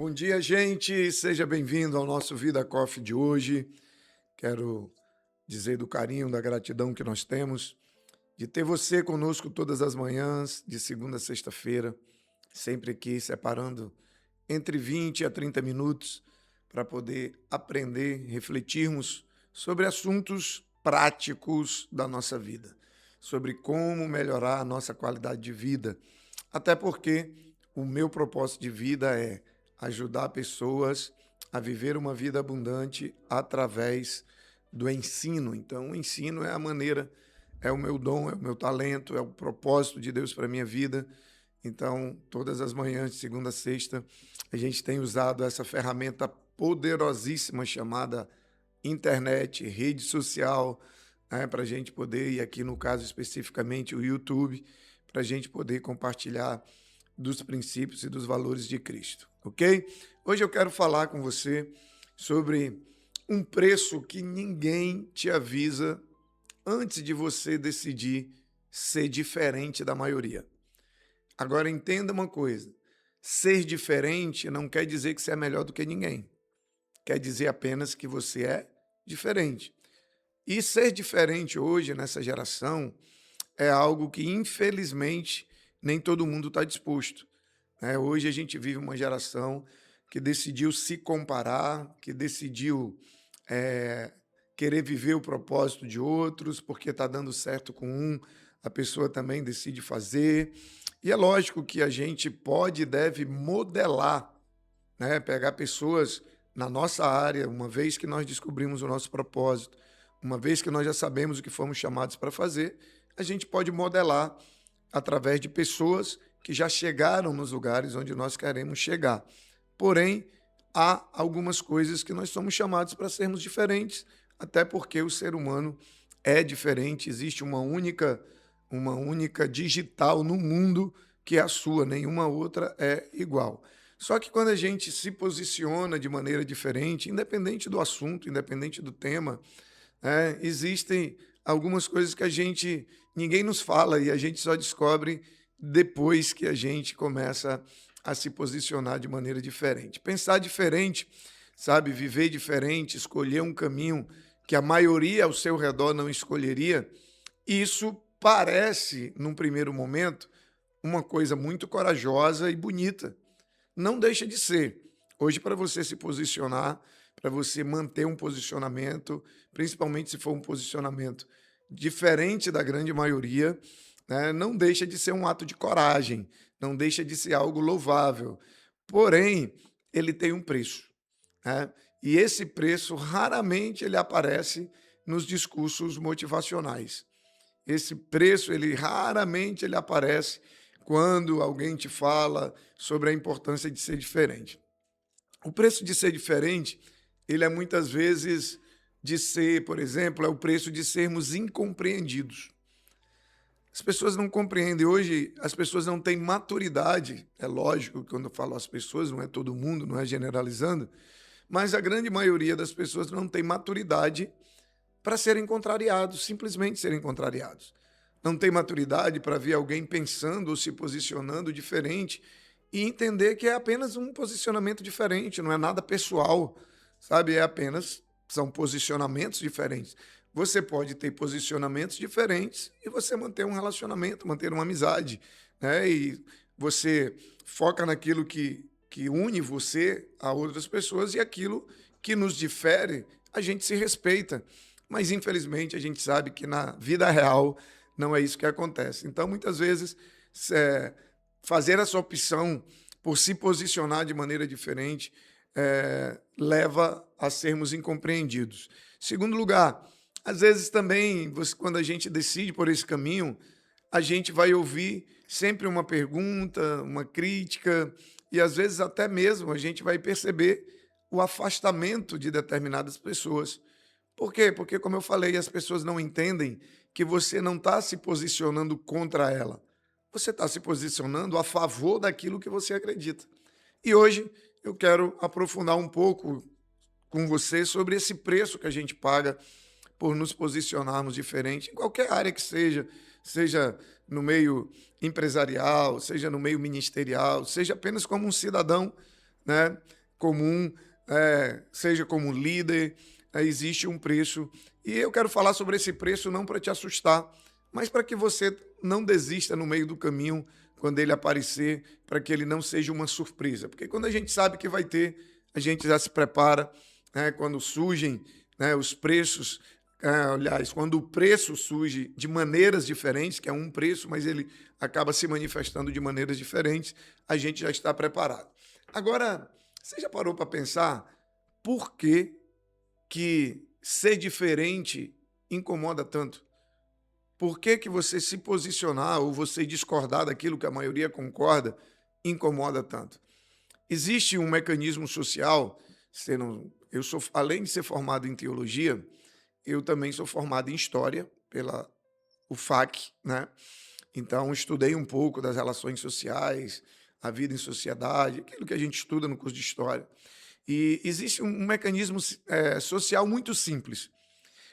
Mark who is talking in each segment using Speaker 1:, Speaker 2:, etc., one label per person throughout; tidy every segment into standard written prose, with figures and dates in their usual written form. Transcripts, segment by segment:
Speaker 1: Bom dia, gente. Seja bem-vindo ao nosso Vida Coffee de hoje. Quero dizer do carinho, da gratidão que nós temos de ter você conosco todas as manhãs, de segunda a sexta-feira, sempre aqui separando entre 20 a 30 minutos para poder aprender, refletirmos sobre assuntos práticos da nossa vida, sobre como melhorar a nossa qualidade de vida. Até porque o meu propósito de vida é ajudar pessoas a viver uma vida abundante através do ensino. Então, o ensino é a maneira, é o meu dom, é o meu talento, é o propósito de Deus para a minha vida. Então, todas as manhãs, de segunda a sexta, a gente tem usado essa ferramenta poderosíssima chamada internet, rede social, né, para a gente poder, e aqui no caso especificamente o YouTube, para a gente poder compartilhar dos princípios e dos valores de Cristo, ok? Hoje eu quero falar com você sobre um preço que ninguém te avisa antes de você decidir ser diferente da maioria. Agora entenda uma coisa, ser diferente não quer dizer que você é melhor do que ninguém, quer dizer apenas que você é diferente. E ser diferente hoje, nessa geração, é algo que, infelizmente, nem todo mundo está disposto, né? Hoje a gente vive uma geração que decidiu se comparar, que decidiu eh, querer viver o propósito de outros, porque está dando certo com um, a pessoa também decide fazer. E é lógico que a gente pode e deve modelar, né? Pegar pessoas na nossa área, uma vez que nós descobrimos o nosso propósito, uma vez que nós já sabemos o que fomos chamados para fazer, a gente pode modelar através de pessoas que já chegaram nos lugares onde nós queremos chegar. Porém, há algumas coisas que nós somos chamados para sermos diferentes, até porque o ser humano é diferente, existe uma única digital no mundo que é a sua, nenhuma outra é igual. Só que quando a gente se posiciona de maneira diferente, independente do assunto, independente do tema, existem algumas coisas que ninguém nos fala e a gente só descobre depois que a gente começa a se posicionar de maneira diferente. Pensar diferente, sabe, viver diferente, escolher um caminho que a maioria ao seu redor não escolheria, isso parece, num primeiro momento, uma coisa muito corajosa e bonita. Não deixa de ser. Hoje, para você se posicionar, para você manter um posicionamento, principalmente se for um posicionamento diferente da grande maioria, né, não deixa de ser um ato de coragem, não deixa de ser algo louvável. Porém, ele tem um preço, né? E esse preço raramente ele aparece nos discursos motivacionais. Esse preço, ele raramente ele aparece quando alguém te fala sobre a importância de ser diferente. O preço de ser diferente, ele é muitas vezes de ser, por exemplo, é o preço de sermos incompreendidos. As pessoas não compreendem. Hoje, as pessoas não têm maturidade. É lógico que quando eu falo as pessoas, não é todo mundo, não é generalizando, mas a grande maioria das pessoas não tem maturidade para serem contrariados, simplesmente serem contrariados. Não tem maturidade para ver alguém pensando ou se posicionando diferente e entender que é apenas um posicionamento diferente, não é nada pessoal, sabe? São posicionamentos diferentes. Você pode ter posicionamentos diferentes e você manter um relacionamento, manter uma amizade, né? E você foca naquilo que une você a outras pessoas e aquilo que nos difere, a gente se respeita. Mas, infelizmente, a gente sabe que na vida real não é isso que acontece. Então, muitas vezes, é, fazer essa opção por se posicionar de maneira diferente leva a sermos incompreendidos. Segundo lugar, às vezes também, quando a gente decide por esse caminho, a gente vai ouvir sempre uma pergunta, uma crítica, e às vezes até mesmo a gente vai perceber o afastamento de determinadas pessoas. Por quê? Porque, como eu falei, as pessoas não entendem que você não está se posicionando contra ela. Você está se posicionando a favor daquilo que você acredita. E hoje eu quero aprofundar um pouco com você sobre esse preço que a gente paga por nos posicionarmos diferente em qualquer área que seja, seja no meio empresarial, seja no meio ministerial, seja apenas como um cidadão, né? comum, seja como líder, existe um preço. E eu quero falar sobre esse preço não para te assustar, mas para que você não desista no meio do caminho quando ele aparecer, para que ele não seja uma surpresa. Porque quando a gente sabe que vai ter, a gente já se prepara, né? Quando surgem, né, os preços, aliás, quando o preço surge de maneiras diferentes, que é um preço, mas ele acaba se manifestando de maneiras diferentes, a gente já está preparado. Agora, você já parou para pensar por que ser diferente incomoda tanto? Por que você se posicionar ou você discordar daquilo que a maioria concorda incomoda tanto? Existe um mecanismo social, além de ser formado em teologia, eu também sou formado em história pela UFAC, né? Então, estudei um pouco das relações sociais, a vida em sociedade, aquilo que a gente estuda no curso de história. E existe um mecanismo social muito simples.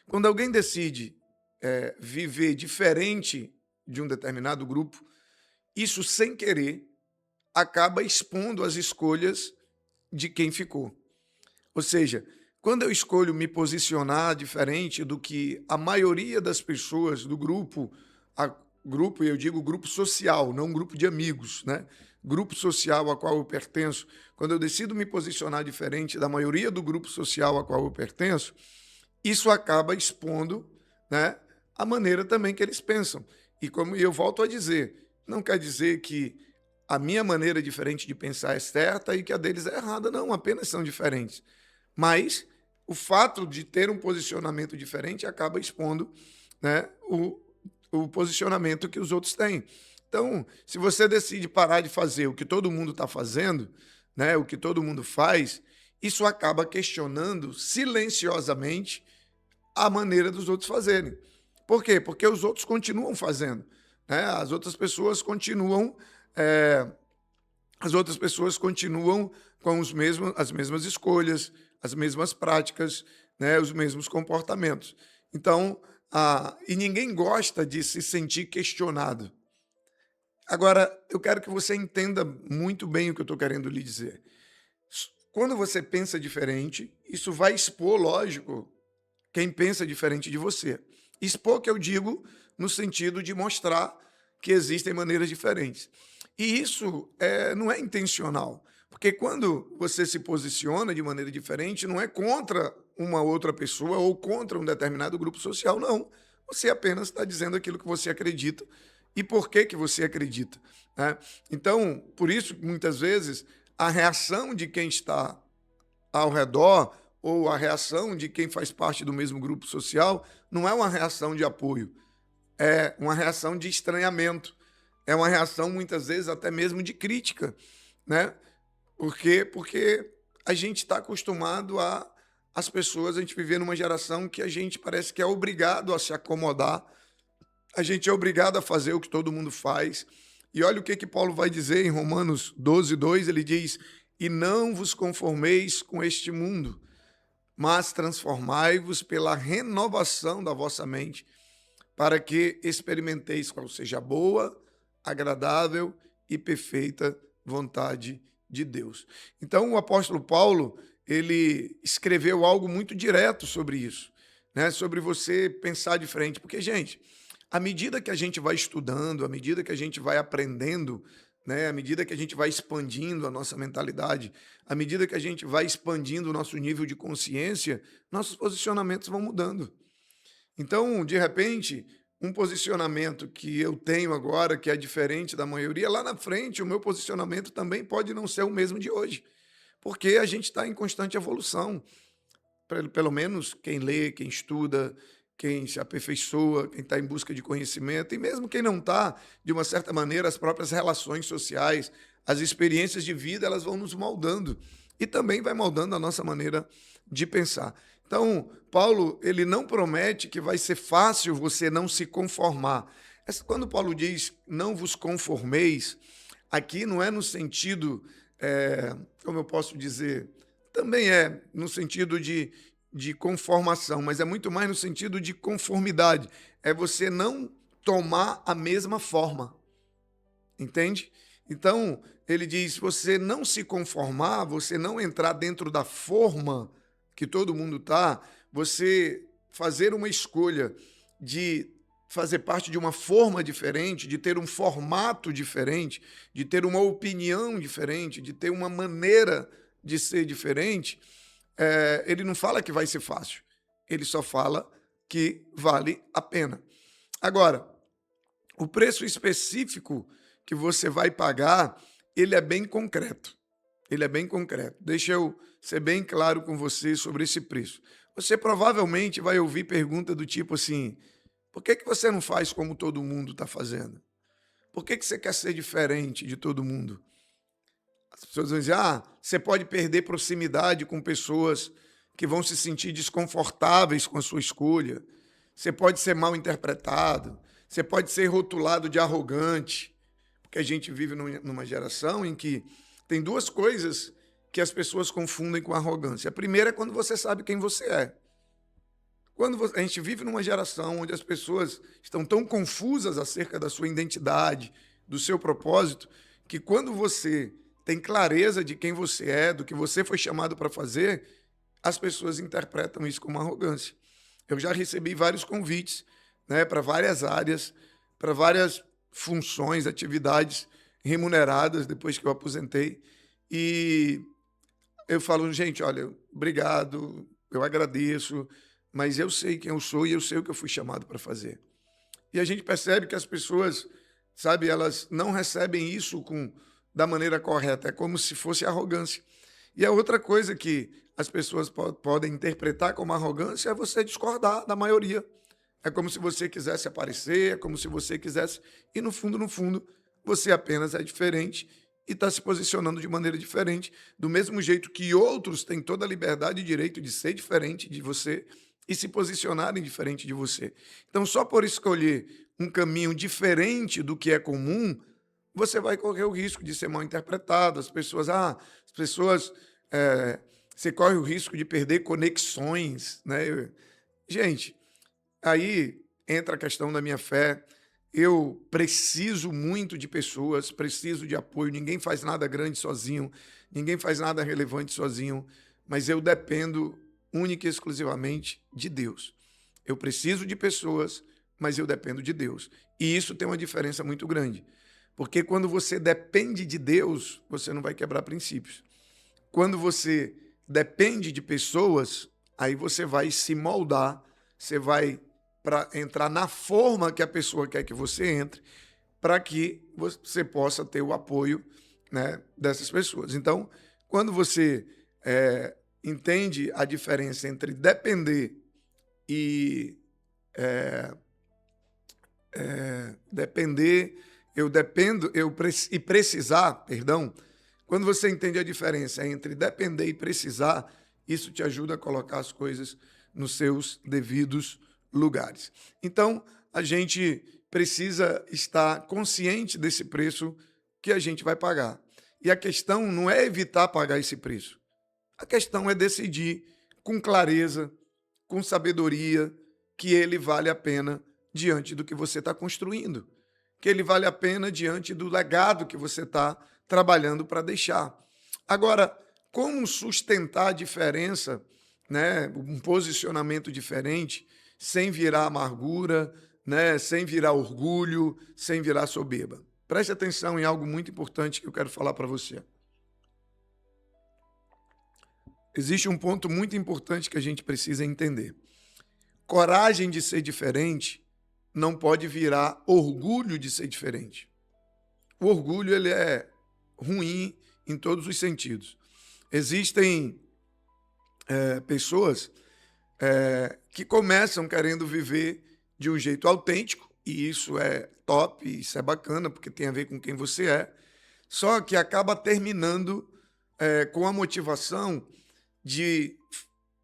Speaker 1: Quando alguém decide viver diferente de um determinado grupo, isso, sem querer, acaba expondo as escolhas de quem ficou. Ou seja, quando eu escolho me posicionar diferente do que a maioria das pessoas do grupo, grupo, eu digo grupo social, não grupo de amigos, né? Grupo social a qual eu pertenço, quando eu decido me posicionar diferente da maioria do grupo social a qual eu pertenço, isso acaba expondo, né, a maneira também que eles pensam. E como eu volto a dizer, não quer dizer que a minha maneira diferente de pensar é certa e que a deles é errada, não, apenas são diferentes. Mas o fato de ter um posicionamento diferente acaba expondo, né, o posicionamento que os outros têm. Então, se você decide parar de fazer o que todo mundo está fazendo, né, o que todo mundo faz, isso acaba questionando silenciosamente a maneira dos outros fazerem. Por quê? Porque os outros continuam fazendo, né? É, as outras pessoas continuam com as mesmas escolhas, as mesmas práticas, né? Os mesmos comportamentos. Então, e ninguém gosta de se sentir questionado. Agora, eu quero que você entenda muito bem o que eu estou querendo lhe dizer. Quando você pensa diferente, isso vai expor, lógico, quem pensa diferente de você. Expor, que eu digo, no sentido de mostrar que existem maneiras diferentes. E isso não é intencional, porque quando você se posiciona de maneira diferente, não é contra uma outra pessoa ou contra um determinado grupo social, não. Você apenas está dizendo aquilo que você acredita e por que você acredita, né? Então, por isso, muitas vezes, a reação de quem está ao redor ou a reação de quem faz parte do mesmo grupo social não é uma reação de apoio, é uma reação de estranhamento, é uma reação muitas vezes até mesmo de crítica, né? Por quê? Porque a gente está acostumado as pessoas, a gente viver numa geração que a gente parece que é obrigado a se acomodar, a gente é obrigado a fazer o que todo mundo faz. E olha o que Paulo vai dizer em Romanos 12:2, ele diz: "E não vos conformeis com este mundo, mas transformai-vos pela renovação da vossa mente, para que experimenteis qual seja a boa, agradável e perfeita vontade de Deus." Então, o apóstolo Paulo, ele escreveu algo muito direto sobre isso, né? Sobre você pensar diferente. Porque, gente, à medida que a gente vai estudando, à medida que a gente vai aprendendo, né, à medida que a gente vai expandindo a nossa mentalidade, à medida que a gente vai expandindo o nosso nível de consciência, nossos posicionamentos vão mudando. Então, de repente, um posicionamento que eu tenho agora, que é diferente da maioria, lá na frente, o meu posicionamento também pode não ser o mesmo de hoje, porque a gente está em constante evolução. Pelo menos quem lê, quem estuda, quem se aperfeiçoa, quem está em busca de conhecimento, e mesmo quem não está, de uma certa maneira, as próprias relações sociais, as experiências de vida, elas vão nos moldando e também vai moldando a nossa maneira de pensar. Então, Paulo, ele não promete que vai ser fácil você não se conformar. Quando Paulo diz não vos conformeis, aqui não é no sentido, como eu posso dizer, também é no sentido de conformação, mas é muito mais no sentido de conformidade. É você não tomar a mesma forma, entende? Então, ele diz: você não se conformar, você não entrar dentro da forma que todo mundo está, você fazer uma escolha de fazer parte de uma forma diferente, de ter um formato diferente, de ter uma opinião diferente, de ter uma maneira de ser diferente, ele não fala que vai ser fácil, ele só fala que vale a pena. Agora, o preço específico que você vai pagar, ele é bem concreto. Ele é bem concreto. Deixa eu ser bem claro com você sobre esse preço. Você provavelmente vai ouvir pergunta do tipo assim: por que você não faz como todo mundo está fazendo? Por que você quer ser diferente de todo mundo? As pessoas vão dizer: você pode perder proximidade com pessoas que vão se sentir desconfortáveis com a sua escolha. Você pode ser mal interpretado. Você pode ser rotulado de arrogante. Porque a gente vive numa geração em que tem duas coisas que as pessoas confundem com arrogância. A primeira é quando você sabe quem você é. A gente vive numa geração onde as pessoas estão tão confusas acerca da sua identidade, do seu propósito, que quando você tem clareza de quem você é, do que você foi chamado para fazer, as pessoas interpretam isso como arrogância. Eu já recebi vários convites, né, para várias áreas, para várias funções, atividades remuneradas depois que eu aposentei. E eu falo: gente, olha, obrigado, eu agradeço, mas eu sei quem eu sou e eu sei o que eu fui chamado para fazer. E a gente percebe que as pessoas, sabe, elas não recebem isso da maneira correta, é como se fosse arrogância. E a outra coisa que as pessoas podem interpretar como arrogância é você discordar da maioria. É como se você quisesse aparecer, é como se você quisesse... E no fundo, você apenas é diferente e está se posicionando de maneira diferente, do mesmo jeito que outros têm toda a liberdade e direito de ser diferente de você e se posicionarem diferente de você. Então, só por escolher um caminho diferente do que é comum, você vai correr o risco de ser mal interpretado. As pessoas, você corre o risco de perder conexões, né? Gente, aí entra a questão da minha fé. Eu preciso muito de pessoas, preciso de apoio. Ninguém faz nada grande sozinho, ninguém faz nada relevante sozinho, mas eu dependo única e exclusivamente de Deus. Eu preciso de pessoas, mas eu dependo de Deus. E isso tem uma diferença muito grande, porque quando você depende de Deus, você não vai quebrar princípios. Quando você depende de pessoas, aí você vai se moldar, você vai para entrar na forma que a pessoa quer que você entre, para que você possa ter o apoio, né, dessas pessoas. Então, quando você entende a diferença entre depender e depender, e precisar, perdão, quando você entende a diferença entre depender e precisar, isso te ajuda a colocar as coisas nos seus devidos lugares. Então, a gente precisa estar consciente desse preço que a gente vai pagar. E a questão não é evitar pagar esse preço. A questão é decidir com clareza, com sabedoria, que ele vale a pena diante do que você está construindo, que ele vale a pena diante do legado que você está trabalhando para deixar. Agora, como sustentar a diferença, né, um posicionamento diferente, sem virar amargura, né, sem virar orgulho, sem virar soberba? Preste atenção em algo muito importante que eu quero falar para você. Existe um ponto muito importante que a gente precisa entender. Coragem de ser diferente não pode virar orgulho de ser diferente. O orgulho, ele é ruim em todos os sentidos. Existem pessoas que começam querendo viver de um jeito autêntico, e isso é top, isso é bacana, porque tem a ver com quem você é, só que acaba terminando com a motivação de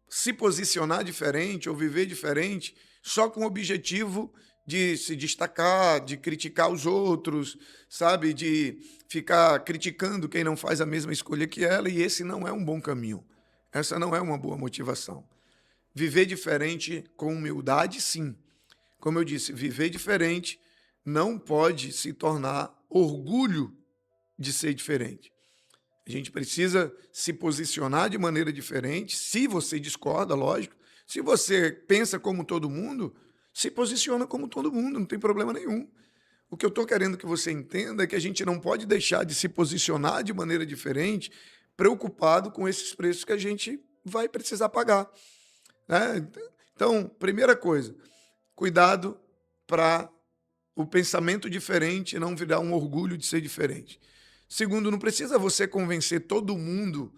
Speaker 1: se posicionar diferente ou viver diferente, só com o objetivo de se destacar, de criticar os outros, sabe? De ficar criticando quem não faz a mesma escolha que ela, e esse não é um bom caminho. Essa não é uma boa motivação. Viver diferente com humildade, sim. Como eu disse, viver diferente não pode se tornar orgulho de ser diferente. A gente precisa se posicionar de maneira diferente. Se você discorda, lógico. Se você pensa como todo mundo, se posiciona como todo mundo, não tem problema nenhum. O que eu estou querendo que você entenda é que a gente não pode deixar de se posicionar de maneira diferente, preocupado com esses preços que a gente vai precisar pagar, né? Então, primeira coisa, cuidado para o pensamento diferente não virar um orgulho de ser diferente. Segundo, não precisa você convencer todo mundo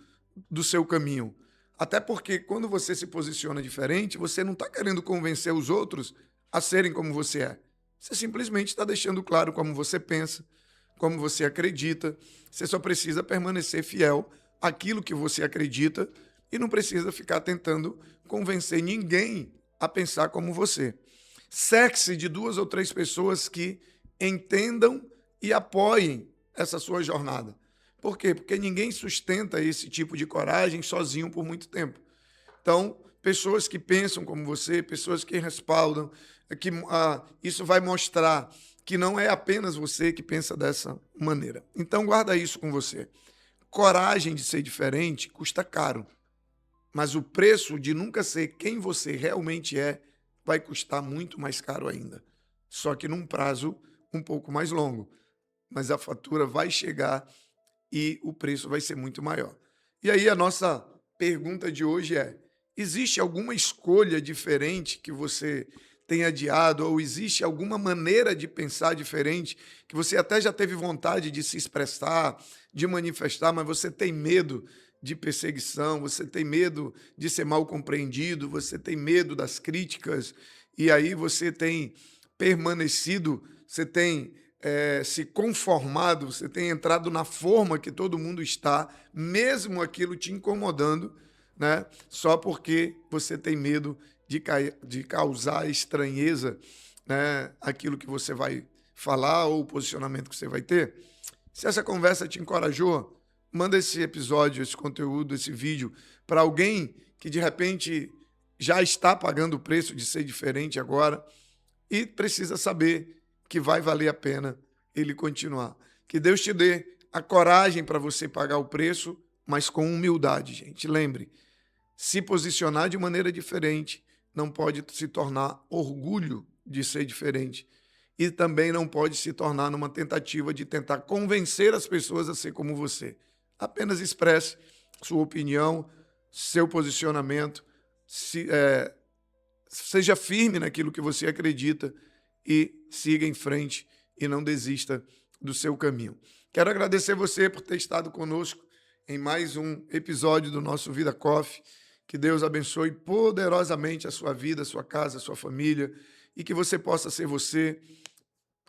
Speaker 1: do seu caminho. Até porque quando você se posiciona diferente, você não está querendo convencer os outros a serem como você é. Você simplesmente está deixando claro como você pensa, como você acredita. Você só precisa permanecer fiel àquilo que você acredita e não precisa ficar tentando convencer ninguém a pensar como você. Cerque-se de 2 ou 3 pessoas que entendam e apoiem essa sua jornada. Por quê? Porque ninguém sustenta esse tipo de coragem sozinho por muito tempo. Então, pessoas que pensam como você, pessoas que respaldam, que isso vai mostrar que não é apenas você que pensa dessa maneira. Então, guarda isso com você. Coragem de ser diferente custa caro, mas o preço de nunca ser quem você realmente é vai custar muito mais caro ainda. Só que num prazo um pouco mais longo. Mas a fatura vai chegar e o preço vai ser muito maior. E aí a nossa pergunta de hoje é: existe alguma escolha diferente que você tem adiado, ou existe alguma maneira de pensar diferente que você até já teve vontade de se expressar, de manifestar, mas você tem medo de perseguição, você tem medo de ser mal compreendido, você tem medo das críticas, e aí você tem permanecido, você tem se conformado, você tem entrado na forma que todo mundo está, mesmo aquilo te incomodando, né? Só porque você tem medo de causar estranheza, né? Aquilo que você vai falar ou o posicionamento que você vai ter. Se essa conversa te encorajou, manda esse episódio, esse conteúdo, esse vídeo para alguém que de repente já está pagando o preço de ser diferente agora e precisa saber que vai valer a pena ele continuar. Que Deus te dê a coragem para você pagar o preço, mas com humildade, gente. Lembre, se posicionar de maneira diferente não pode se tornar orgulho de ser diferente. E também não pode se tornar numa tentativa de tentar convencer as pessoas a ser como você. Apenas expresse sua opinião, seu posicionamento, seja firme naquilo que você acredita e siga em frente e não desista do seu caminho. Quero agradecer você por ter estado conosco em mais um episódio do nosso Vida Coffee. Que Deus abençoe poderosamente a sua vida, a sua casa, a sua família e que você possa ser você,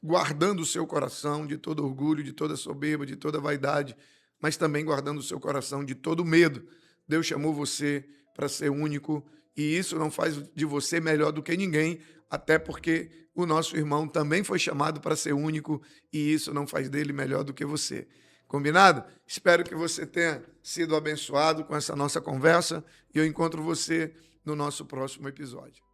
Speaker 1: guardando o seu coração de todo orgulho, de toda soberba, de toda vaidade, mas também guardando o seu coração de todo medo. Deus chamou você para ser único e isso não faz de você melhor do que ninguém, até porque o nosso irmão também foi chamado para ser único e isso não faz dele melhor do que você. Combinado? Espero que você tenha sido abençoado com essa nossa conversa e eu encontro você no nosso próximo episódio.